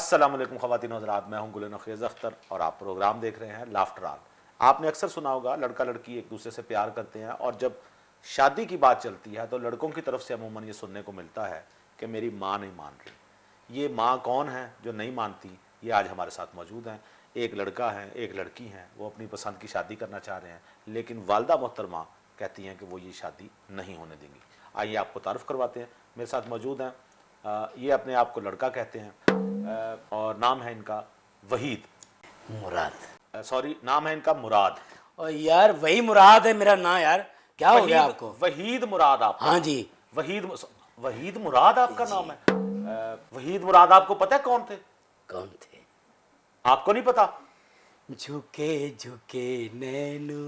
अस्सलाम वालेकुम ख़वातीन और हज़रात, मैं हूं गुल नख़ीज़ अख्तर और आप प्रोग्राम देख रहे हैं लाफ्टर ऑल। आपने अक्सर सुना होगा लड़का लड़की एक दूसरे से प्यार करते हैं और जब शादी की बात चलती है तो लड़कों की तरफ से अमूमन ये सुनने को मिलता है कि मेरी माँ नहीं मान रही। ये माँ कौन है जो नहीं मानती, ये आज हमारे साथ मौजूद हैं। एक लड़का है, एक लड़की हैं, वो अपनी पसंद की शादी करना चाह रहे हैं, लेकिन वालिदा मोहतरमा कहती हैं कि वो ये शादी नहीं होने देंगी। आइए आपको तारुफ करवाते हैं। मेरे साथ मौजूद हैं, ये अपने आप को लड़का कहते हैं और नाम है इनका वहीद मुराद। सॉरी, नाम है इनका मुराद। और यार वही मुराद है मेरा नाम। यार क्या हो गया आपको? वहीद मुराद आप? हाँ जी, वहीद मुराद आपका नाम है। वहीद मुराद आपको पता है कौन थे? कौन थे? आपको नहीं पता? झुके झुके नैनो,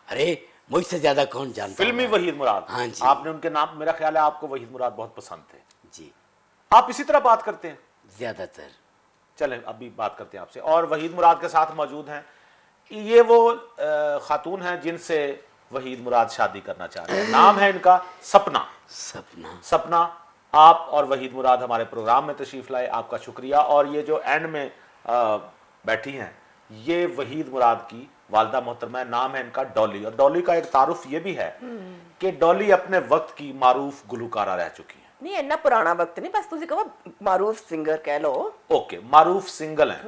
अरे मुझसे ज्यादा कौन जानता? फिल्मी वहीद मुराद। हाँ जी। आपने उनके नाम, मेरा ख्याल है आपको वहीद मुराद बहुत पसंद थे जी, आप इसी तरह बात करते हैं ज्यादातर। चलें अभी बात करते हैं आपसे। और वहीद मुराद के साथ मौजूद हैं, ये वो खातून हैं जिनसे वहीद मुराद शादी करना चाह रहे हैं। नाम है इनका सपना। सपना, आप और वहीद मुराद हमारे प्रोग्राम में तशरीफ लाए, आपका शुक्रिया। और ये जो एंड में बैठी हैं, ये वहीद मुराद की वालिदा मोहतरमा है। नाम है इनका डॉली। और डॉली का एक तारुफ ये भी है कि डॉली अपने वक्त की मारूफ गुलकारा रह चुकी है। नहीं, इन्ना पुराना वक्त नहीं, बस तुसी कहो मारूफ सिंगर कह लो। ओके, मारूफ सिंगल हैं।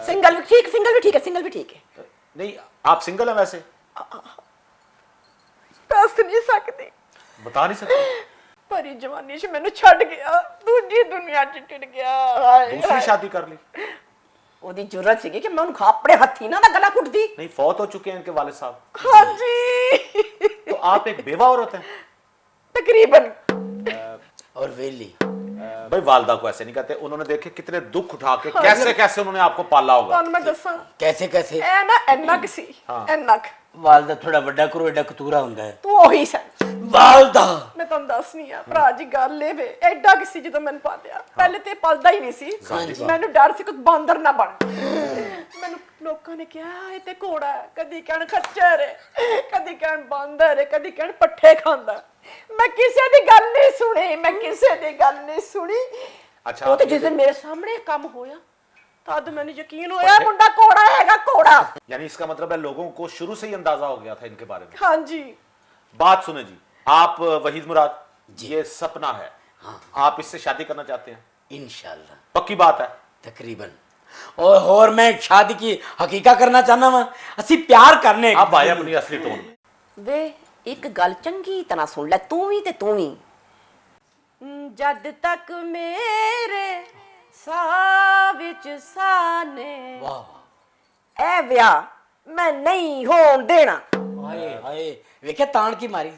सिंगल भी ठीक, सिंगल भी ठीक है, सिंगल भी ठीक है। नहीं, आप सिंगल हैं वैसे? दस नहीं सकती, बता नहीं सकते? परी जवानी से मैंने छड़ गया, दूजी दुनिया च टिड़ गया। हाय दूसरी हाय। शादी कर ली? ओदी जरूरत सी कि मैं उनको अपने हथी ना गला कुट दी। नहीं, फौत हो चुके हैं इनके वालिद साहब। हाँ जी। तो आप एक बेवा औरत हैं? तकरीबन। और वेली। भाई वालिदा को ऐसे नहीं कहते। उन्होंने देखे कितने दुख उठा के कैसे कैसे उन्होंने आपको पाला होगा। ਤੁਹਾਨੂੰ मैं दसा कैसे कैसे? ए ना एनक सी, एनक। वालदा थोड़ा बड़ा करो, एडा कतूरा ਹੁੰਦਾ है। तू ओही सा वालदा मैं ਤੁਹਾਨੂੰ ਦੱਸਣੀ ਆ ਭਰਾ ਜੀ ਗੱਲ ਇਹ ਵੇ, ਐਡਾ ਕਿਸੇ ਜਦੋਂ ਮੈਨੂੰ ਪਾਲਿਆ ਪਹਿਲੇ ਤੇ ਪਲਦਾ ਹੀ ਨਹੀਂ ਸੀ। ਮੈਨੂੰ ਡਰ ਸੀ ਕੋਈ ਬਾਂਦਰ ਨਾ ਬਣ। ਮੈਨੂੰ ਲੋਕਾਂ ਨੇ ਕਿਹਾ ਇਹ ਤੇ ਘੋੜਾ ਹੈ, ਕਦੀ ਕਹਿਣ ਖੱਚਰ ਹੈ, ਕਦੀ ਕਹਿਣ ਬਾਂਦਰ ਹੈ, ਕਦੀ ਕਹਿਣ ਪੱਠੇ ਖਾਂਦਾ। ਮੈਂ ਕਿਸੇ ਦੀ ਗੱਲ ਨਹੀਂ ਸੁਣੀ, ਮੈਂ ਕਿਸੇ ਦੀ ਗੱਲ ਨਹੀਂ ਸੁਣੀ। अच्छा, ਉਹ ਤੇ ਜਿਸ ਦਿਨ ਮੇਰੇ ਸਾਹਮਣੇ ਕੰਮ ਹੋਇਆ तद मैंने यकीन होया मुंडा घोड़ा हैगा, घोड़ा। यानी इसका मतलब है लोगों को शुरू से ही अंदाजा हो गया था इनके बारे में। हाँ जी। बात सुने जी, आप वहीद मुराद, ये सपना है। हाँ। आप इससे शादी करना चाहते हैं? इंशाल्लाह। पक्की बात है? तकरीबन। और मैं शादी की हकीका करना चाहना वा। ਅਸੀਂ प्यार करने। अब भाई अपनी असली टोन। वे एक गल चंगी तरह सुन ले, तू भी ते तू भी। जद तक मेरे ਸਾਹ ਵਿੱਚ ਸਾਨੇ वाह ਐ ਵਿਆਹ ਮੈਂ ਨਹੀਂ ਹੋਣ ਦੇਣਾ। हाय हाय, वेखे तान की मारी।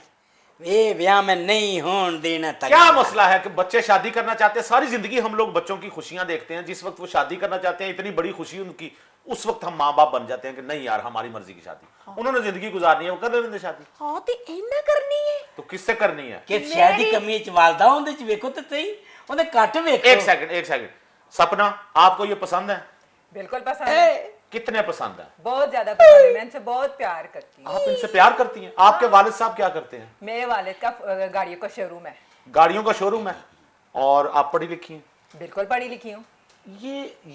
ये ब्याह में नहीं होने देना। क्या मसला है कि बच्चे शादी करना चाहते हैं? सारी जिंदगी हम लोग बच्चों की खुशियां देखते हैं। जिस वक्त वो शादी करना चाहते हैं, इतनी बड़ी खुशी उनकी, उस वक्त हम माँ बाप बन जाते हैं कि नहीं यार हमारी मर्जी की शादी। उन्होंने जिंदगी गुजारनी है, वो कर लेंगे शादी। ਹਾਂ ਤੇ ਇੰਨਾ ਕਰਨੀ ਹੈ तो किससे करनी है? कि शादी कमी च वालदा होंदे च वेखो ते सही, ओदे कट वेखो। एक सेकंड। सपना, आपको ये पसंद है? बिल्कुल पसंद है, कितने पसंद है? बहुत ज्यादा पसंद है। मैं इनसे बहुत प्यार करती हूँ। आप इनसे प्यार करती हैं? आपके वालिद साहब क्या करते हैं? मेरे वालिद का गाड़ियों का शोरूम है। गाड़ियों का शोरूम है। और आप पढ़ी लिखी हैं? बिल्कुल पढ़ी लिखी हूँ।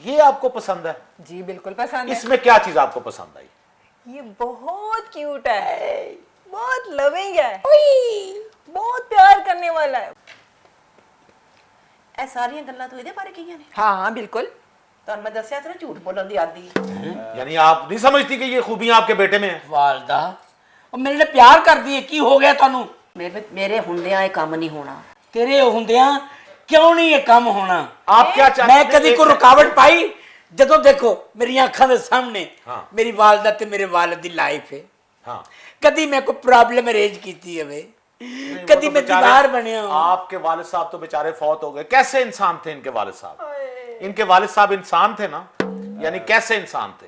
ये आपको पसंद है? जी बिल्कुल पसंद है। इसमें क्या चीज आपको पसंद आई? ये बहुत क्यूट है, बहुत लविंग है, बहुत प्यार करने वाला है। ਇਹ ਸਾਰੀਆਂ ਗੱਲਾਂ ਤੂੰ ਇਹਦੇ ਬਾਰੇ ਕਹੀਆਂ ਨੇ? हाँ हाँ बिल्कुल। ਤੁਹਾਨੂੰ ਮੈਂ ਦੱਸਿਆ ਸੀ ਨਾ ਝੂਠ ਬੋਲਣ ਦੀ ਆਦੀ। यानी आप नहीं समझती कि ये खूबियां आपके बेटे में है? वालदा और मेरे लिए प्यार कर दी है, की हो गया तानू? ਮੇਰੇ ਹੁੰਦਿਆਂ ਇਹ ਕੰਮ ਨਹੀਂ ਹੋਣਾ। तेरे हुंदियां क्यों नहीं ये काम होना? आप क्या चाहते मैं हैं? कदी को रुकावट पाई? जदों देखो मेरी अखां दे सामने हाँ। मेरी वालदा ते मेरे वालिद दी लाइफ है। हाँ। कदी मैं कोई प्रॉब्लम अरेंज कीती है? नहीं, वो कदी तो मैं बेचारे- दीवार बनया हूं। आपके वालिद साहब तो बेचारे फौत हो गए। कैसे इंसान थे इनके वालिद साहब? इनके वालिद साहब इंसान थे ना? यानी कैसे इंसान थे?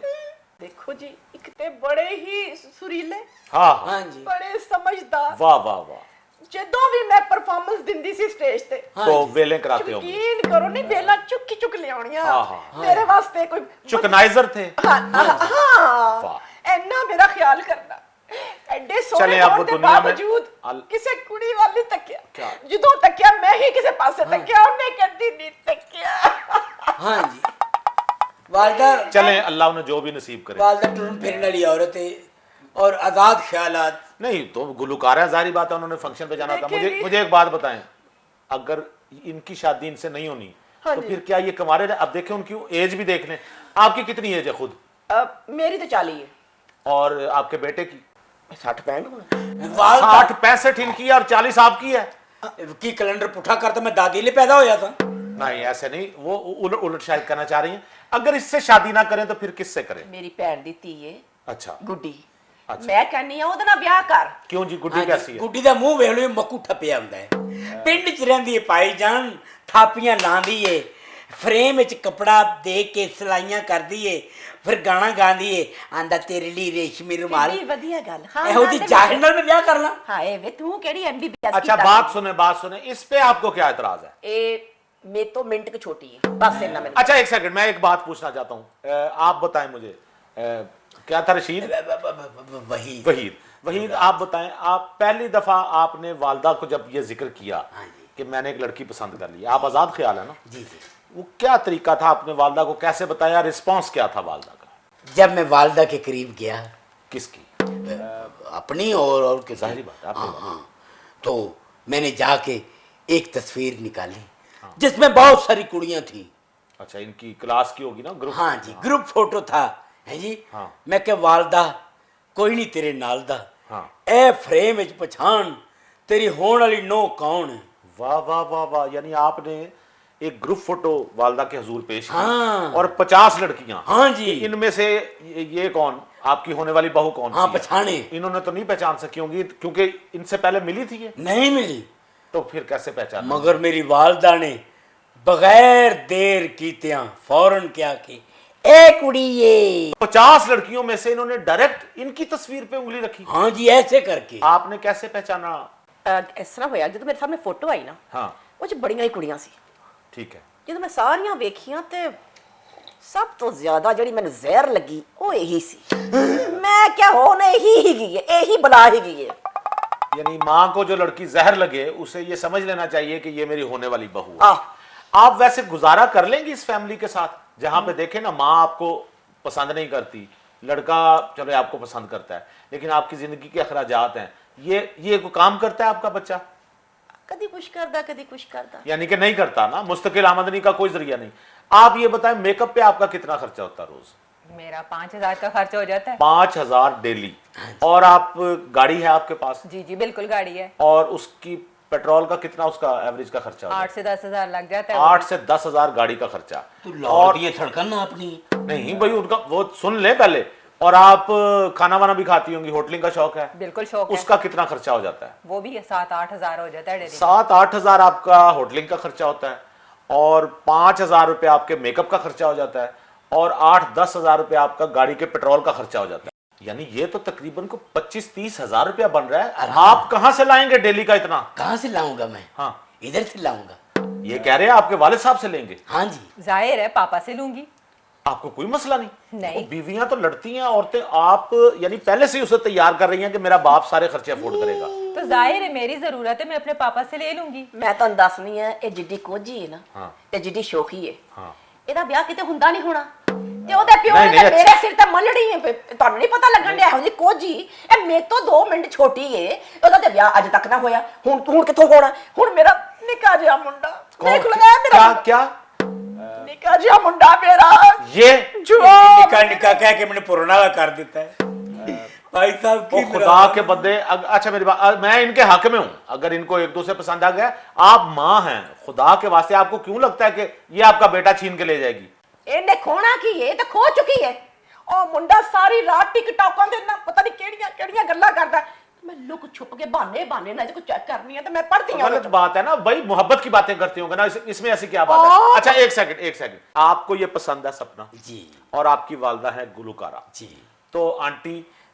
ਦੇਖੋ ਜੀ, ਇੱਕ ਤੇ ਬੜੇ ਹੀ ਸੁਰੀਲੇ, हाँ हाँ। हाँ जी। ਬੜੇ ਸਮਝਦਾਰ। वाह वाह वाह। ਜਦੋਂ ਵੀ ਮੈਂ ਪਰਫਾਰਮੈਂਸ ਦਿੰਦੀ ਸੀ ਸਟੇਜ ਤੇ, तो वेले कराते होंगे। ਯਕੀਨ ਕਰੋ ਨਹੀਂ ਵੇਲਾ ਚੁੱਕੀ ਚੁੱਕ ਲਿਆਉਣੀਆਂ हाँ, हाँ। ਮੇਰੇ ਵਾਸਤੇ ਕੋਈ। चुकनाइजर थे। ਹਾਂ वाह। ਇੰਨਾ ਮੇਰਾ ਖਿਆਲ ਕਰਨਾ। ਐਡੇ ਸੋਹਣੇ चले अब ਹੋਣ ਦੇ दुनिया में ਬਾਵਜੂਦ ਕਿਸੇ ਕੁੜੀ ਵੱਲ ਨਹੀਂ ਤੱਕਿਆ। क्या? ਜਦੋਂ ਤੱਕਿਆ ਮੈਂ ਹੀ ਕਿਸੇ ਪਾਸੇ ਤੱਕਿਆ, ਉਹਨੇ ਕਦੀ ਨਹੀਂ ਤੱਕਿਆ। हाँ जी। वालदा चलें, अल्लाह उन्हें जो भी नसीब करे। वालदा टुरन फिरने वाली औरत है और आजाद ख्यालात। नहीं तो गुलकार है, जारी बात है, उन्होंने फंक्शन पे जाना था। देखिए मुझे एक बात बताएं, अगर इनकी शादी इनसे नहीं होनी हाँ तो जी। फिर क्या ये कमारे रहे? अब देखें उनकी एज भी देख लें। आपकी कितनी एज है खुद, मेरी तो 40 है, और आपके बेटे की? 60-65 वालदा 60-65 इनकी है और 40 आपकी है। की कैलेंडर पुठा कर तो मैं दादी ले पैदा होया था। नहीं ऐसे नहीं, वो उलट शायद करना चाह रही हैं। अगर इससे शादी ना करें तो फिर किससे करें? मेरी भैन दी धी है अच्छा, गुड्डी, अच्छा। मैं कहनी आ ਉਹਦੇ ਨਾਲ ਵਿਆਹ ਕਰ। क्यों जी, गुड्डी कैसी है? गुड्डी ਦਾ ਮੂੰਹ ਵੇਖ ਲਓ, ਮੱਕੂ ਠੱਪਿਆ ਹੁੰਦਾ ਹੈ। ਪਿੰਡ 'ਚ ਰਹਿੰਦੀ ਹੈ ਭਾਈ ਜਾਨ, ਥਾਪੀਆਂ ਲਾਉਂਦੀ ਏ, ਫਰੇਮ ਵਿੱਚ ਕਪੜਾ ਦੇ ਕੇ ਸਲਾਈਆਂ ਕਰਦੀ ਏ, ਫਿਰ ਗਾਣਾ ਗਾਉਂਦੀ ਏ, ਆਂਦਾ ਤੇਰੇ ਲਈ ਰੇਸ਼ਮੀ ਰੁਮਾਲ। ਕਿੰਨੀ ਵਧੀਆ ਗੱਲ। ਹਾਂ ਇਹੋ ਜਿਹੀ ਜਾਹਿਲ ਨਾਲ ਮੈਂ ਵਿਆਹ ਕਰਨਾ। ਹਾਏ ਵੇ ਤੂੰ ਕਿਹੜੀ MBBS अच्छा बात सुने, इस पे आपको क्या एतराज है? ਇਹ ਮੇਰੇ ਤੋਂ ਮਿੰਟ ਕੁ ਛੋਟੀ ਹੈ, ਬਸ ਇੰਨਾ ਮੈਨੂੰ। अच्छा एक सेकंड, मैं एक बात पूछना चाहता हूँ। आप बताएं मुझे, क्या था रशीद? वही वहीद आप बताएं, आप पहली दफा आपने वालदा को जब ये जिक्र किया हाँ जी। कि मैंने एक लड़की पसंद कर ली, आप आजाद ख्याल है ना, जी जी। वो क्या तरीका था? आपने वालदा को कैसे बताया? रिस्पांस क्या था वालदा का? जब मैं वालदा के करीब गया, किसकी? अपनी और के जाहिर बात है, आपकी हाँ बात। हाँ, तो मैंने जाके एक तस्वीर निकाली जिसमें बहुत सारी कुड़ियां थी। अच्छा, इनकी क्लास की होगी ना, ग्रुप? हाँ जी, ग्रुप फोटो था है जी। हाँ। मैं क्या वालदा कोई नहीं तेरे नाल दा, हाँ। ए फ्रेम विच पछाण तेरी होने वाली नो कौन है। वाह वाह वाह वाह, यानी आपने एक ग्रुप फोटो वालदा के हुजूर पेश की हाँ। और 50 लड़कियां। हाँ जी। इनमें से ये कौन, आपकी होने वाली बहू कौन हाँ सी है? पछाणे इन्होंने तो नहीं पहचान सकी होंगी क्योंकि इनसे पहले मिली थी ये, नहीं मिली, तो फिर कैसे पहचान? मगर मेरी वालदा ने बगैर देर कीतियां फौरन क्या की, ए कुड़ी ये। 50 लड़कियों में से इन्होंने डायरेक्ट इनकी तस्वीर पे उंगली रखी। हाँ जी, ऐसे करके। आपने कैसे पहचाना? ਇਸ ਤਰ੍ਹਾਂ ਹੋਇਆ, ਜਦੋਂ ਮੇਰੇ ਸਾਹਮਣੇ ਫੋਟੋ ਆਈ ਨਾ, हाँ ਉਹ ਚ ਬੜੀਆਂ ਹੀ ਕੁੜੀਆਂ ਸੀ। ठीक है। ਜਦੋਂ ਮੈਂ ਸਾਰੀਆਂ ਵੇਖੀਆਂ ਤੇ ਸਭ ਤੋਂ ਜ਼ਿਆਦਾ ਜਿਹੜੀ ਮੈਨੂੰ ਜ਼ਹਿਰ ਲੱਗੀ ਉਹ ਇਹੀ ਸੀ। ਮੈਂ ਕਿਹਾ ਹੁਣ ਇਹੀ ਹੀਗੀ ਹੈ, ਇਹੀ ਬਲਾ ਹੀਗੀ ਹੈ। यानी माँ को जो लड़की जहर लगे उसे ये समझ लेना चाहिए कि ये मेरी होने वाली बहू है। आह। आप वैसे गुजारा कर लेंगे इस फैमिली के साथ, जहां पे देखें ना माँ आपको पसंद नहीं करती, लड़का चलो आपको पसंद करता है, लेकिन आपकी जिंदगी के अखराजात हैं, ये कोई काम करता है आपका बच्चा? ਕਦੀ ਕੁਛ ਕਰਦਾ ਕਦੀ ਕੁਛ ਕਰਦਾ। यानी कि नहीं करता ना, मुस्तकिल आमदनी का कोई जरिया नहीं। आप ये बताएं, मेकअप पे आपका कितना खर्चा होता है रोज? मेरा 5,000 का खर्च हो जाता है। 5000 डेली। और आप गाड़ी है आपके पास? जी जी बिल्कुल गाड़ी है। और उसकी पेट्रोल का कितना, उसका एवरेज का खर्चा होता है? 8 से 10,000 लग जाता है। 8 से 10,000 गाड़ी का खर्चा। तू लौट दिए धड़कन ना अपनी। नहीं भाई, उनका वो सुन ले पहले। और आप खाना वाना भी खाती होंगी, होटलिंग का शौक है? बिल्कुल शौक है। उसका कितना खर्चा हो जाता है? वो भी 7-8 हजार हो जाता है डेली। 7-8 हजार आपका होटलिंग का खर्चा होता है, और 5,000 रुपये आपके मेकअप का खर्चा हो जाता है, और 8-10 हजार रुपये आपका गाड़ी के पेट्रोल का खर्चा हो जाता है। यानी ये तो तकरीबन को 25-30 हजार रुपया बन रहा है। आप कहाँ से लाएंगे डेली का इतना? कहाँ से लाऊंगा मैं? हाँ, इधर से लाऊंगा। ये कह रहे हैं आपके वालिद साहब से लेंगे? हाँ जी। जाहिर है पापा से लूंगी। आपको कोई मसला नहीं? नहीं। देखो, बीवियां तो लड़ती हैं, औरतें आप यानी पहले से ही उसे तैयार कर रही हैं कि मेरा बाप सारे खर्चे अफोर्ड करेगा। तो जाहिर है मेरी जरूरत है, मैं अपने पापा से ले लूंगी। ਮੈਂ ਤੁਹਾਨੂੰ ਦੱਸਣੀ ਹੈ, ਇਹ ਜਿੱਡੀ ਕੋਝੀ ਹੈ ਨਾ ਹਾਂ। ਤੇ ਜਿੱਡੀ ਸ਼ੋਖੀ ਹੈ, हाँ, ਇਹਦਾ ਵਿਆਹ ਕਿਤੇ ਹੁੰਦਾ ਨਹੀਂ ਹੋਣਾ। ਤੇ ਉਹਦੇ ਪਿਓ ਨਹੀਂ, ਨੇ ਨਹੀਂ, ਤਾਂ ਮੇਰੇ ਸਿਰ ਤੇ ਮੱਲੜੀ ਹੈ, ਤੁਹਾਨੂੰ ਨਹੀਂ ਪਤਾ ਲੱਗਣ ਡਿਆ ਇਹੋ ਜਿਹੀ ਕੋਝੀ। ਇਹ ਮੇਰੇ ਤੋਂ 2 ਮਿੰਟ ਛੋਟੀ ਹੈ, ਉਹਦਾ ਤੇ ਵਿਆਹ ਅੱਜ ਤੱਕ ਨਾ ਹੋਇਆ। ਹੁਣ ਕਿੱਥੋਂ ਹੋਣਾ? ਹੁਣ ਮੇਰਾ ਨਿੱਕਾ ਜਿਹਾ ਮੁੰਡਾ ਦੇਖ ਲਓ, ਇਹ ਮੇਰਾ क्या क्या ਨਿੱਕਾ ਜਿਹਾ ਮੁੰਡਾ ਮੇਰਾ ये ਜੋ निका निका कह के मैंने पुराना कर देता है भाई साहब वो की खुदा के बंदे। अच्छा मेरी बात, मैं इनके हक में हूं, अगर इनको एक दूसरे पसंद आ गया, आप माँ हैं, खुदा के वास्ते आपको क्यों लगता है कि ये आपका बेटा छीन के ले जाएगी? ਇਹਨੇ ਖੋਣਾ ਕੀ ਹੈ? ਤੇ ਖੋ ਚੁੱਕੀ ਹੈ। ਉਹ ਮੁੰਡਾ ਸਾਰੀ ਰਾਤ ਟਿਕਟੌਕਾਂ ਦੇ ਨਾ ਪਤਾ ਨਹੀਂ ਕਿਹੜੀਆਂ ਕਿਹੜੀਆਂ ਗੱਲਾਂ ਕਰਦਾ। मैं लुक छुप के बहाने ना जो चेक करनी है तो मैं पढ़ती हूं। गलत बात है ना भाई, मोहब्बत की बातें करती होंगे ना, इसमें ऐसी क्या बात है? अच्छा एक सेकंड, आपको ये पसंद है सपना जी और आपकी वालदा है गुलकारा, जी। तो आंटी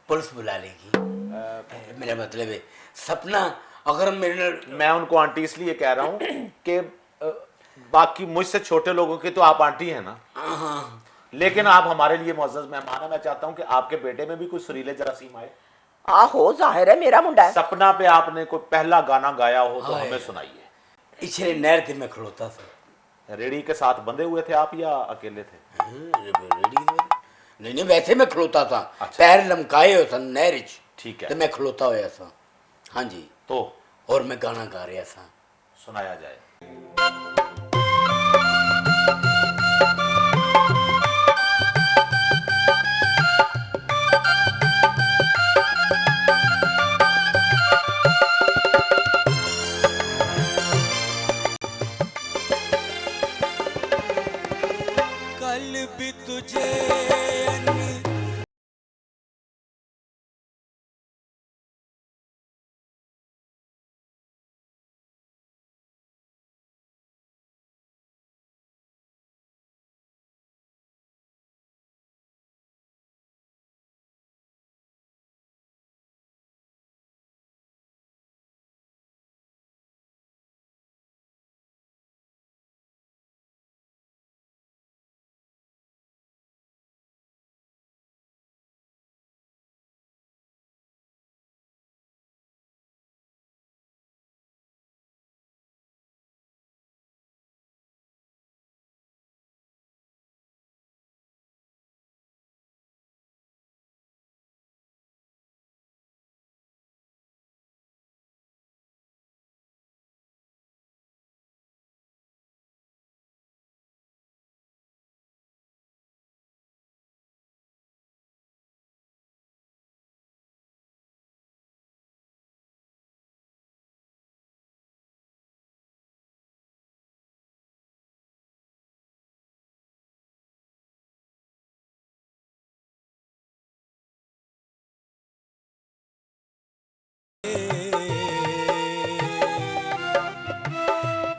पुलिस बुला लेगी। मेरा मतलब है सपना अगर मेरे मैं उनको आंटी इसलिए कह रहा हूं कि बाकी मुझसे छोटे लोगों की तो आप आंटी हैं ना, हाँ लेकिन आप हमारे लिए मुअज़्ज़ज़ मेहमान हैं। मैं चाहता हूं कि आपके बेटे में भी कुछ सुरीले जरासीम आए। आहो जाहिर है मेरा मुंडा है। सपना पे आपने कोई पहला गाना गाया हो तो हाय। हमें सुनाइए। इछरे नहर थे मैं खड़ोता था, रेडी के साथ बंधे हुए थे आप या अकेले थे? नहीं वैसे मैं खलोता था। अच्छा। पैर लमकाए हो सन नहर च, ठीक है। ते मैं खलोता होया सा। हाँ जी। तो और मैं गाना गा रहा सा। सुनाया जाए। कल भी तुझे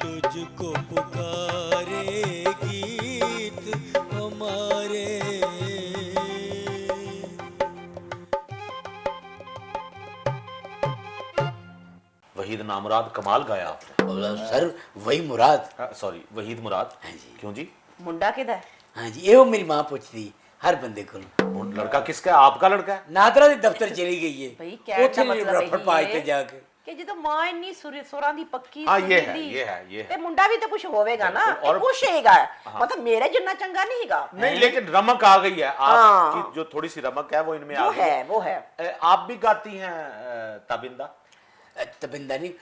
तुझको पुकारे गीत हमारे। वहीद नामुराद कमाल गाया आपने। सर वही मुराद। सॉरी, वहीद मुराद। हाँ जी। क्यों जी? मुंडा किदा? हाँ जी, ये मेरी माँ पूछती हर बंदे को। वो लड़का किसका है? आपका लड़का है? नादरा ਦੇ ਦਫ਼ਤਰ ਚਲੀ ਗਈ ਹੈ ਭਈ ਕਹਿਣ ਦਾ ਮਤਲਬ ਰਫੜ ਪਾਜ ਤੇ ਜਾ ਕੇ ਕਿ ਜਦੋਂ ਮਾਂ ਇੰਨੀ ਸੁਰਾਂ ਦੀ ਪੱਕੀ हाँ, ये है, ਸੁਰੀਲੀ, ये है, ये है। ਤੇ ਮੁੰਡਾ ਵੀ ਤਾਂ ਕੁਝ ਹੋਵੇਗਾ ਨਾ, बिल्कुल, और- ਕੁਝ ਹੈਗਾ मतलब मेरे जितना चंगा नहीं हैगा। नहीं, लेकिन रमक आ गई है आपकी, जो थोड़ी सी रमक है वो इनमें आ वो गई है, वो है। आप भी गाती हैं ताबिंदा? ਤਬਿੰਦਾ ਨਹੀਂ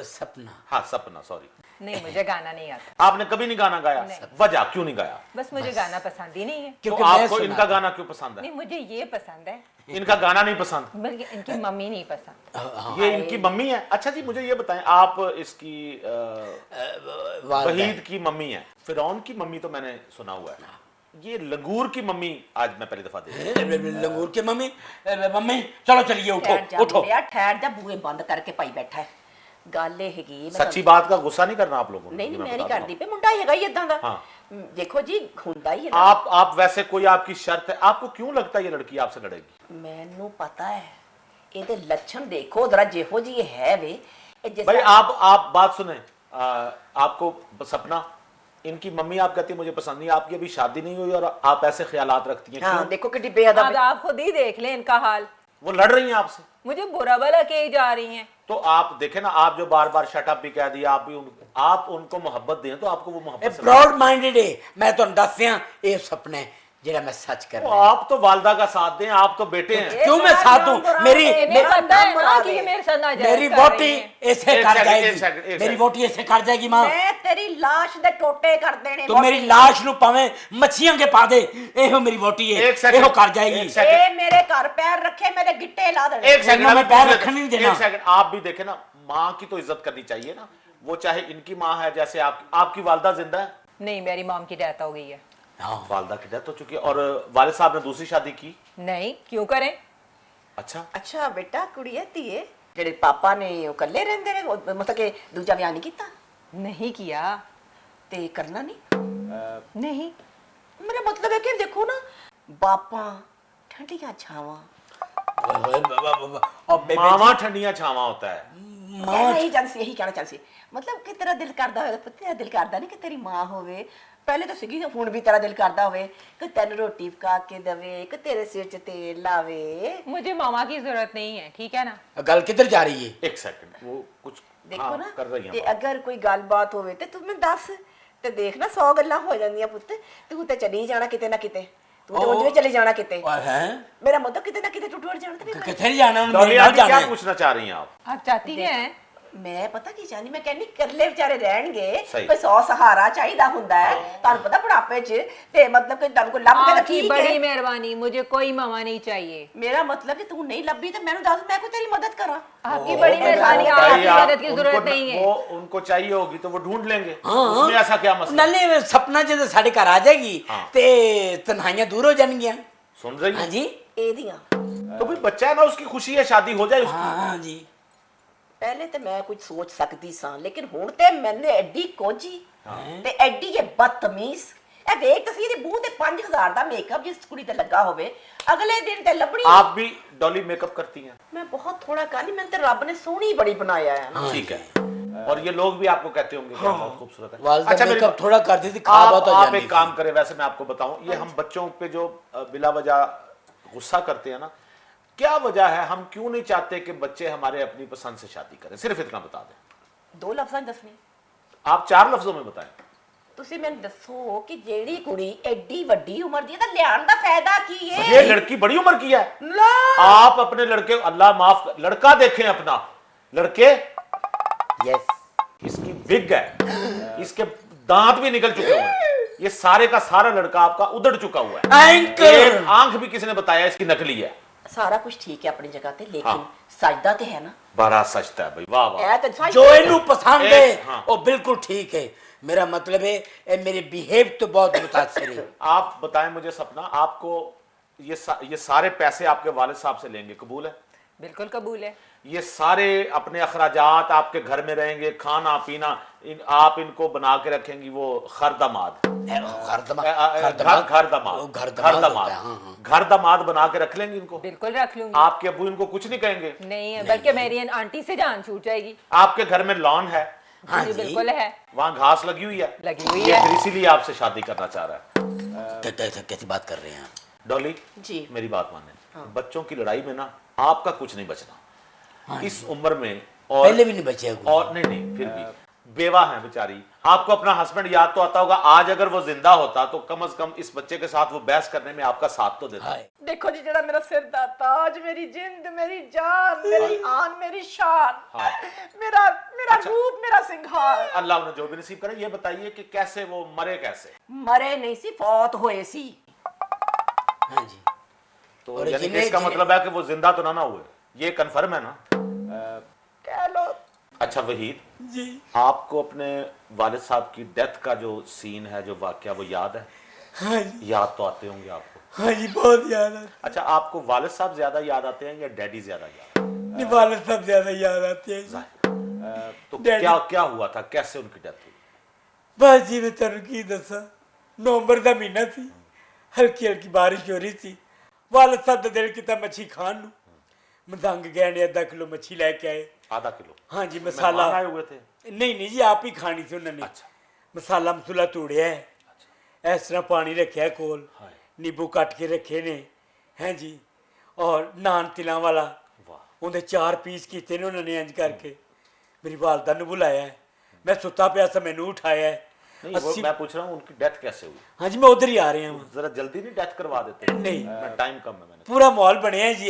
सपना। हाँ, सपना, सॉरी। नहीं, मुझे गाना नहीं आता। आपने कभी नहीं गाना गाया? वजह क्यों नहीं गाया? बस मुझे गाना पसंद ही नहीं है। तो क्योंकि मैं आपको सुना इनका था। गाना क्यों पसंद है? नहीं, मुझे ये पसंद है, इनका गाना नहीं पसंद? बल्कि इनकी मम्मी नहीं पसंद। ये इनकी मम्मी है? अच्छा जी, मुझे ये बताएं, आप इसकी वहीद की मम्मी है। फिरौन की मम्मी तो मैंने सुना हुआ है, ये लंगूर की मम्मी आज मैं पहली दफा देख। लंगूर की मम्मी। मम्मी चलो चलिए, उठो ठहर जा उठो। मुंडिया, ठहर जा, बूहे बंद करके पाई बैठा है। ਗੱਲ ਇਹ ਹੈਗੀ सच्ची बात का गुस्सा नहीं करना आप लोगों ने? नहीं नहीं, मैं मैं नहीं बता करती पे मुंडा हैगा ही इदां दा। हाँ। देखो जी, ਹੁੰਦਾ ਹੀ है ना। आप वैसे कोई आपकी शर्त है? आपको क्यों लगता है ये लड़की आपसे लड़ेगी? ਮੈਨੂੰ पता है, ਇਹਦੇ ਲੱਛਣ ਦੇਖੋ जरा, ਜਿਹੋ जी ये है वे, ये जैसा भाई आप बात सुने। आपको सपना, इनकी मम्मी आप कहती है मुझे पसंद नहीं, आपकी अभी शादी नहीं हुई और आप ऐसे ख्यालात रखती हैं। हाँ, क्यों? देखो कितनी बेअदब अब है। आप खुद ही देख लें इनका हाल। वो लड़ रही हैं आपसे, मुझे बुरा भला कही जा रही हैं। तो आप देखें ना, आप जो बार बार शट अप भी कह दिया, आप उनको मोहब्बत दें तो आपको वो मोहब्बत से ब्रॉड माइंडेड है। मैं तो दस ये सपना है जेड़ा मैं सच कर वो रहा हूं। आप तो वालदा का साथ दें, आप तो बेटे हैं। क्यों मैं साथ दूं? मेरी इन्हें पता है ना कि ये मेरे साथ नाजायज मेरी कर वोटी रही हैं। ऐसे एक कर सेकंड, एक जाएगी। सेकंड, एक मेरी सेकंड। वोटी ऐसे कर जाएगी मां। मैं तेरी लाश दे टोटे कर देने। तो मेरी लाश नु पावे मच्छियां के पा दे, एहो मेरी वोटी है। एक सेकंड, एहो कर जाएगी। एक सेकंड। ये मेरे घर पैर रखे, मेरे गिट्टे ला देने। एक सेकंड, मैं अभी पैर पूछ रखने नहीं लेते। देना। एक सेकंड, आप भी देखें ना, माँ की तो इज्जत करनी चाहिए ना। वो चाहे इनकी माँ है, जैसे आपकी वालदा जिंदा है। नहीं, मेरी मॉम की डेथ हो गई है। वालदा की डेथ हो चुकी है और वालिद साहब ने दूसरी शादी की। नहीं, क्यों करें? अच्छा, अच्छा बेटा, कुड़ी है ती है जेडे पापा ने ਉਹ ਕੱਲੇ ਰਹਿੰਦੇ ਨੇ, मतलब ਕਿ ਦੂਜਾ ਵਿਆਹ ਨਹੀਂ ਕੀਤਾ नहीं किया। ਤੇ ਕਰਨਾ ਨਹੀਂ। नहीं, मेरा मतलब है कि देखो ना, बापा ठंडियां छावां, और बेबे मामा ठंडियां छावा होता है। यही चांसी, यही कहना चांसी, मतलब कि तेरा दिल करदा होवे, तेरा दिल करदा नहीं कि तेरी मां होवे, पहले तो सीगी, ਹੁਣ भी तेरा दिल करदा होवे कि तेन रोटी पका के देवे, कि तेरे सिर च तेल लावे। मुझे मामा की जरूरत नहीं है, ठीक है ना? गल किधर जा रही है? एक सेकंड, वो कुछ देखो हाँ, ना, कर रही ते हैं। अगर कोई गलबात होवे ते तू मैं दस, ਤੇ ਦੇਖ ਨਾ 100 ਗੱਲਾਂ ਹੋ ਜਾਂਦੀਆਂ ਪੁੱਤ, ਤੂੰ ਤੇ ਚਲੀ ਜਾਣਾ ਕਿਤੇ ਨਾ ਕਿਤੇ, ਤੂੰ ਤੇ ਉਂਝ ਵੀ ਚਲੀ ਜਾਣਾ ਕਿਤੇ, और है ਮੇਰਾ ਮਤਲਬ ਕਿਤੇ ਨਾ ਕਿਤੇ ਟੁੱਟ ਜਾਣਾ ਤੇ ਫਿਰ किथे नहीं जाना डॉली मेरे नाल आप क्या जाना है। पूछना चाह रही हैं आप? आप चाहती हैं ਮੈਂ ਪਤਾ ਕੀ ਚਾਹਨੀ, ਮੈਂ ਕਹਿੰਨੀ ਇਕੱਲੇ ਵਿਚਾਰੇ ਰਹਿਣਗੇ, ਸਹੀ। ਕੋਈ 100 ਸਹਾਰਾ ਚਾਹੀਦਾ ਹੁੰਦਾ ਹੈ, ਤੁਹਾਨੂੰ ਪਤਾ ਬੁਢਾਪੇ 'ਚ ਤੇ ਮਤਲਬ ਕਿ ਤੁਹਾਨੂੰ ਕੋਈ ਲੱਭ ਕੇ ਤਾਂ आपकी ਠੀਕ बड़ी ਹੈ। मेहरबानी, मुझे कोई मामा नहीं चाहिए। ਮੇਰਾ ਮਤਲਬ ਕਿ ਤੂੰ नहीं ਲੱਭੀ ਤੇ ਮੈਨੂੰ ਦੱਸ, ਮੈਂ ਕੋਈ तेरी मदद करा। आपकी बड़ी मेहरबानी, बताइए आपकी आप, मदद की उनको जरूरत नहीं है। वो उनको चाहिए होगी तो वो ढूंढ लेंगे, हाँ। उसमें ऐसा क्या मसला? नाले सपना जो साढ़े घर आ जाएगी हाँ। ते तन्हाइयां दूर हो जाएंगियां। सुन रही हाँ हैं? जी, ਇਹਦੀਆਂ तो भाई बच्चा है ना, उसकी खुशी है, शादी हो जाए उसकी। हाँ जी। ਪਹਿਲੇ ਤੇ ਮੈਂ ਕੁਝ ਸੋਚ ਸਕਦੀ ਸਾਂ, ਲੇਕਿਨ ਹੁਣ ਤੇ ਮੈਨੇ ਐਡੀ ਕੋਝੀ ਤੇ ਐਡੀ ਇਹ ਬਦਤਮੀਜ਼, ਇਹ ਦੇਖ ਤੁਸੀਂ ਇਹਦੇ ਮੂੰਹ ਤੇ 5000 ਦਾ ਮੇਕਅਪ ਜਿਸ ਕੁੜੀ ਤੇ ਲੱਗਾ ਹੋਵੇ, ਅਗਲੇ ਦਿਨ ਤੇ ਲੱਭਣੀ। आप भी डॉली मेकअप करती हैं? ਮੈਂ ਬਹੁਤ ਥੋੜਾ ਕਹਾਣੀ, ਮੈਨੂੰ ਤੇ ਰੱਬ ਨੇ ਸੋਹਣੀ ਬੜੀ ਬਣਾਇਆ ਹੈ ਨਾ। ठीक है। और ये लोग भी आपको कहते होंगे कि बहुत खूबसूरत है। वालदा अच्छा, मेकअप थोड़ा कर देती, खा आप, बहुत हो आप जाती एक थी। काम करें, वैसे मैं आपको बताऊं, ये हम बच्चों पे जो बिला वजह गुस्सा करते हैं ना, क्या वजह है? हम क्यों नहीं चाहते कि बच्चे हमारे अपनी पसंद से शादी करें? सिर्फ इतना बता दें। ਦੋ ਲਫ਼ਜ਼ਾਂ 'ਚ ਦੱਸਣੀ, आप 4 लफ्जों में बताएं। ਤੁਸੀਂ ਮੈਨੂੰ ਦੱਸੋ ਕਿ ਜਿਹੜੀ ਕੁੜੀ ਐਡੀ ਵੱਡੀ ਉਮਰ ਦੀ ਹੈ ਤਾਂ ਲਿਆਉਣ ਦਾ ਫਾਇਦਾ ਕੀ ਹੈ? ये लड़की बड़ी उम्र की है। ਲਾ आप अपने लड़के, अल्लाह माफ कर, लड़का देखें अपना, लड़के, यस। इसकी विग है, इसके दांत भी निकल चुके हुए हैं, ये सारे का सारा लड़का आपका उधड़ चुका हुआ है। एंकर एक आंख भी किसी ने बताया इसकी नकली है। ਸਾਰਾ ਕੁਝ ਠੀਕ ਹੈ ਆਪਣੀ ਜਗ੍ਹਾ ਤੇ, ਲੇਕਿन हाँ। ਸਜਦਾ ਤੇ ਹੈ ਨਾ। बड़ा सचता है भाई, वाह वाह। ਇਹ ਤਾਂ ਸੱਚ जो ਹੈ। इनू पसंद एक, है हाँ। वो बिल्कुल ठीक है। मेरा मतलब है ये मेरे बिहेव तो बहुत मुतासर है। आप बताएं मुझे सपना, आपको ये सारे पैसे आपके वालिद साहब से लेंगे, कबूल है? बिल्कुल कबूल है। ये सारे अपने अखराजात आपके घर में रहेंगे, खाना पीना आप इनको बना के रखेंगी, वो घर दामाद, घर दामाद, घर दामाद, घर दामाद बना के रख लेंगी इनको? बिल्कुल रख लूंगी। आपके अबू इनको कुछ नहीं कहेंगे? नहीं है, बल्कि मेरी आंटी से जान छूट जाएगी। आपके घर में लॉन है, हाँ जी जी। बिल्कुल है, वहां घास लगी हुई है, लगी हुई ये है। फिर इसीलिए आपसे शादी करना चाह रहा है। कैसी बात कर रहे हैं आप? डॉली जी मेरी बात माने, बच्चों की लड़ाई में ना आपका कुछ नहीं बचना इस उम्र में। और पहले भी नहीं बचे हैं कुछ। और नहीं फिर भी बेवा है बेचारी, आपको अपना हस्बैंड याद तो आता होगा, आज अगर वो जिंदा होता तो कम से कम इस बच्चे के साथ वो बहस करने में आपका साथ तो देता। हाय। देखो जी, जरा मेरा सिर दा ताज, मेरी जिंद, मेरी जान, मेरी आन, मेरी शान, हाँ। मेरा मेरा अच्छा। रूप, मेरा सिंगार। अल्लाह उन्हें जो भी नसीब करे। ये बताइए कि कैसे वो मरे, कैसे? मरे नहीं सी, फौत होए सी। हाँ जी। तो और यानी कि जिन्हें- इसका मतलब है कि वो जिंदा तो ना हुए, ये कंफर्म है ना? कह लो। अच्छा वहीद जी आपको अपने वालिद साहब की डेथ का जो सीन है, जो वाकया, वो याद है? हाँ जी। याद तो आते होंगे आपको। हाँ जी बहुत याद आती अच्छा, आपको वालिद साहब ज्यादा याद आते हैं या डैडी ज्यादा याद है। नहीं, वालिद साहब ज्यादा याद आती है जी। तो डैडी। क्या क्या हुआ था, कैसे उनकी डेथ हुई? बस जी मैं तेन की दसा, नवंबर का महीना सी, हल्की हल्की बारिश हो रही थी। वालिद साहब का दिल किता मच्छी खान नू, मदंग गए ने आधा किलो मच्छी लेके आए। आधा किलो? हाँ जी मसाला मेहमान आए हुए थे? नहीं नहीं जी आप ही खानी थी उन्होंने। अच्छा। मसाला मसूला तोड़िया है, इस तरह पानी रखा है कोल, हाय। नींबू कट के रखे ने हैं जी, और नान तिलों वाला वाह। उनके 4 पीस किए ने उन्होंने इंज करके। मेरी वालदा ने बुलाया है, मैं सुता पिया सा, मैनू उठाया है। नहीं वो मैं पूछ रहा हूँ उनकी डेथ कैसे हुई? हाँ जी मैं उधर ही आ रहे हैं। जरा जल्दी नहीं डेथ करवा देते? नहीं। टाइम कम है, मैंने पूरा माहौल बनया है जी,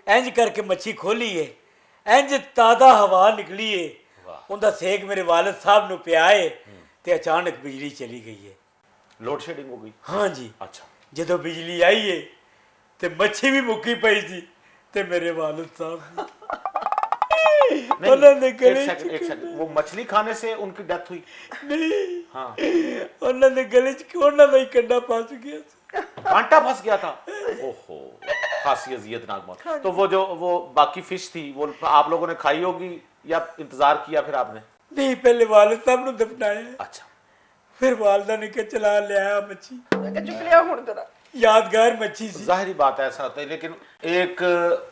इंज करके मच्छी खोली है, इंज ताज़ा हवा निकली है, वाह। उनका सेक मेरे वालिद साहब नू पिया है, ते अचानक बिजली चली गई है। लोड शेडिंग हो गई? हाँ जी। अच्छा। जो बिजली आई है ते मच्छी भी मुक्की पई सी, ते मेरे वालिद साहब नहीं, उन्होंने एक गले सेकंड, वो मछली खाने से उनकी डेथ हुई? नहीं, हाँ। उन्होंने गले च उन्होंने ही कंडा फंस गया सी। कांटा फंस गया था? ओहो, खासी अजियतनाक मौत। तो वो बाकी फिश थी, वो आप लोगों ने खाई होगी या इंतजार किया फिर आपने? नहीं, पहले वालिद साहब ने दफनाया, अच्छा। फिर वालदा ने कहा चला ले आया मच्छी, मैं कहा चुक लिया हुण जरा। यादगार मच्छी सी। जाहिर बात है ऐसा होता है, लेकिन एक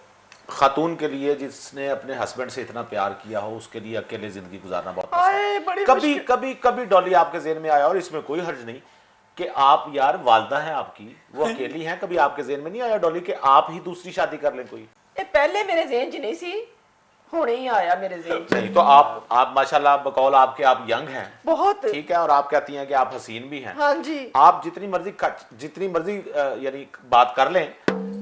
खातून के लिए जिसने अपने हस्बैंड से इतना प्यार किया हो, उसके लिए अकेले जिंदगी गुजारना बहुत मुश्किल है। हाय, बड़ी कभी मुश्किल। कभी कभी डॉली आपके ज़हन में आया, और इसमें कोई हर्ज नहीं कि आप यार वालदा हैं आपकी, वो अकेली हैं, कभी आपके ज़हन में नहीं आया डॉली कि आप ही दूसरी शादी कर लें कोई? ये पहले मेरे ज़हन 'ਚ नहीं सी, हुणे ही आया मेरे ज़हन में। नहीं तो आप माशाल्लाह बकौल आपके आप यंग हैं, बहुत। ठीक है, और आप कहती हैं कि आप हसीन भी हैं। हाँ जी। आप जितनी मर्जी यानी बात कर लें